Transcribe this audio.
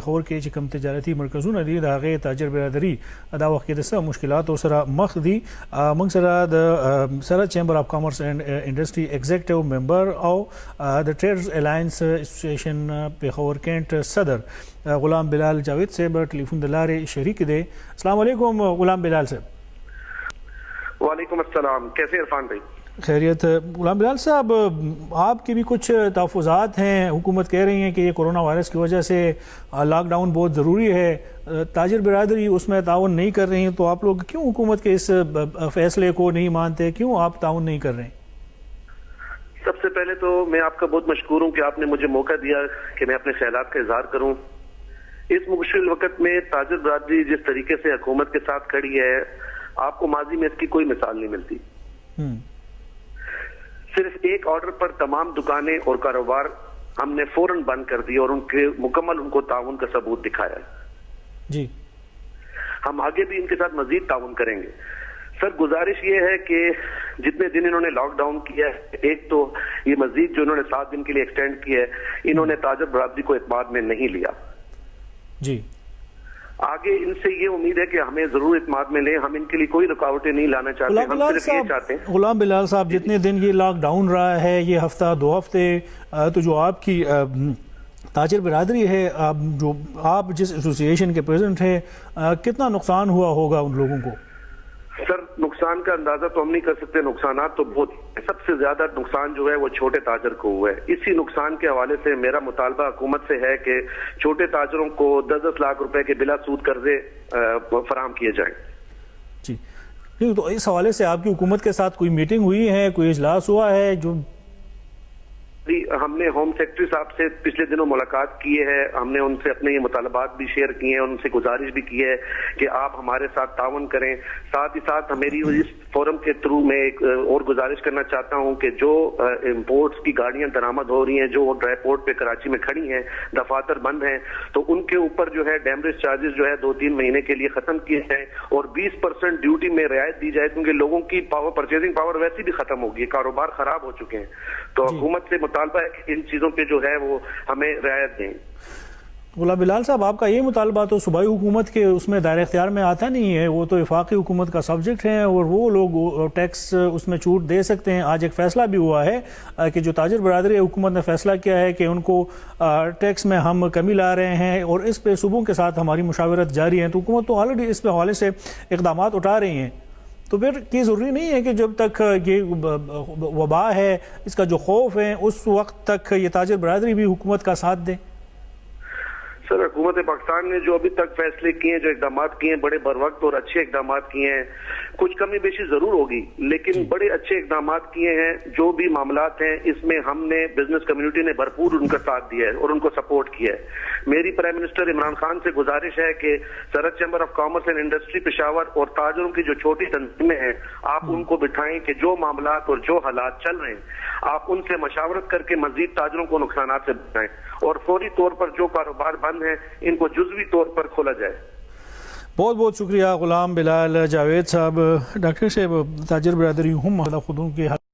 خبر کې چې کوم تجارتي مرکزونه دي د هغې تاجر برادري دا وخت کې د څه مشکلاتو سره مخ دي. موږ سره د Sarhad chamber of commerce and industry executive member او د ټریډرز alliance association Peshawar cantt Saddar Ghulam بلال جاوید صاحب ټلیفون د لارې شریک دی. السلام علیکم غلام بلال صاحب. وعلیکم السلام، کیسے عرفان بھائی؟ خیریت. غلام بلال صاحب، آپ کے بھی کچھ تحفظات ہیں، حکومت کہہ رہی ہیں کہ یہ کورونا وائرس کی وجہ سے لاک ڈاؤن بہت ضروری ہے، تاجر برادری اس میں تعاون نہیں کر رہی ہیں، تو آپ لوگ کیوں حکومت کے اس فیصلے کو نہیں مانتے، کیوں آپ تعاون نہیں کر رہے ہیں؟ سب سے پہلے تو میں آپ کا بہت مشکور ہوں کہ آپ نے مجھے موقع دیا کہ میں اپنے خیالات کا اظہار کروں. اس مشکل وقت میں تاجر برادری جس طریقے سے حکومت کے ساتھ کھڑی ہے، آپ کو ماضی میں اس کی کوئی مثال نہیں ملتی. صرف ایک آرڈر پر تمام دکانیں اور کاروبار ہم نے فوراً بند کر دی اور ان کے مکمل ان کو تعاون کا ثبوت دکھایا ہے. جی، ہم آگے بھی ان کے ساتھ مزید تعاون کریں گے. سر، گزارش یہ ہے کہ جتنے دن انہوں نے لاک ڈاؤن کیا ہے، ایک تو یہ مزید جو انہوں نے 7 دن کے لیے ایکسٹینڈ کیا ہے، انہوں نے تاجر برادری کو اعتماد میں نہیں لیا. جی، آگے ان سے یہ امید ہے کہ ہمیں ضرور اعتماد میں لیں. ہم ان کے لیے کوئی رکاوٹیں نہیں لانا چاہتے، ہم صرف یہ چاہتے ہیں. غلام بلال صاحب، جتنے دن یہ لاک ڈاؤن رہا ہے، یہ ہفتہ 2 ہفتے، تو جو آپ کی تاجر برادری ہے، آپ جس ایسوسییشن کے پریزیڈنٹ ہیں، کتنا نقصان ہوا ہوگا ان لوگوں کو؟ سر، نقصان کا اندازہ تو ہم نہیں کر سکتے، نقصانات تو بہت. سب سے زیادہ نقصان جو ہے وہ چھوٹے تاجر کو ہوا ہے. اسی نقصان کے حوالے سے میرا مطالبہ حکومت سے ہے کہ چھوٹے تاجروں کو 10-10 لاکھ روپے کے بلا سود قرضے فراہم کیے جائیں. جی، تو اس حوالے سے آپ کی حکومت کے ساتھ کوئی میٹنگ ہوئی ہے، کوئی اجلاس ہوا ہے؟ جو ہم نے ہوم سیکرٹری صاحب سے پچھلے دنوں ملاقات کی ہے، ہم نے ان سے اپنے یہ مطالبات بھی شیئر کیے ہیں، ان سے گزارش بھی کی ہے کہ آپ ہمارے ساتھ تعاون کریں. ساتھ ہی ساتھ میری اس فورم کے تھرو میں ایک اور گزارش کرنا چاہتا ہوں کہ جو امپورٹس کی گاڑیاں درآمد ہو رہی ہیں، جو ڈرائی پورٹ پہ کراچی میں کھڑی ہیں، دفاتر بند ہیں، تو ان کے اوپر جو ہے ڈیمریج چارجز جو ہے 2-3 مہینے کے لیے ختم کیے جائیں اور 20% ڈیوٹی میں رعایت دی جائے، کیونکہ لوگوں کی پرچیزنگ پاور ویسے بھی ختم ہوگی، کاروبار خراب ہو چکے ہیں. تو حکومت سے مطالبہ ہے کہ ان چیزوں پہ جو ہے وہ ہمیں رعایت دیں. غلام بلال صاحب، آپ کا یہ مطالبہ تو صوبائی حکومت کے اس میں دائرہ اختیار میں آتا نہیں ہے، وہ تو وفاقی حکومت کا سبجیکٹ ہے اور وہ لوگ ٹیکس اس میں چھوٹ دے سکتے ہیں. آج ایک فیصلہ بھی ہوا ہے کہ جو تاجر برادری حکومت نے فیصلہ کیا ہے کہ ان کو ٹیکس میں ہم کمی لا رہے ہیں اور اس پہ صوبوں کے ساتھ ہماری مشاورت جاری ہے. تو حکومت تو آلریڈی اس پہ حوالے سے اقدامات اٹھا رہی ہیں. تو پھر یہ ضروری نہیں ہے کہ جب تک یہ وبا ہے، اس کا جو خوف ہے، اس وقت تک یہ تاجر برادری بھی حکومت کا ساتھ دے؟ سر، حکومت پاکستان نے جو ابھی تک فیصلے کیے ہیں، جو اقدامات کیے ہیں، بڑے بر وقت اور اچھے اقدامات کیے ہیں. کچھ کمی بیشی ضرور ہوگی، لیکن بڑے اچھے اقدامات کیے ہیں. جو بھی معاملات ہیں، اس میں ہم نے بزنس کمیونٹی نے بھرپور ان کا ساتھ دیا ہے اور ان کو سپورٹ کیا ہے. میری پرائم منسٹر عمران خان سے گزارش ہے کہ سرحد chamber of commerce and industry Peshawar اور تاجروں کی جو چھوٹی تنظیمیں ہیں، آپ ان کو بٹھائیں کہ جو معاملات اور جو حالات چل رہے ہیں، آپ ان سے مشاورت کر کے مزید تاجروں کو نقصانات سے بچائیں اور فوری طور پر جو کاروبار بند ہیں ان کو جزوی طور پر کھولا جائے. بہت بہت شکریہ غلام بلال جاوید صاحب. ڈاکٹر صاحب، تاجر برادری ہم خودوں کے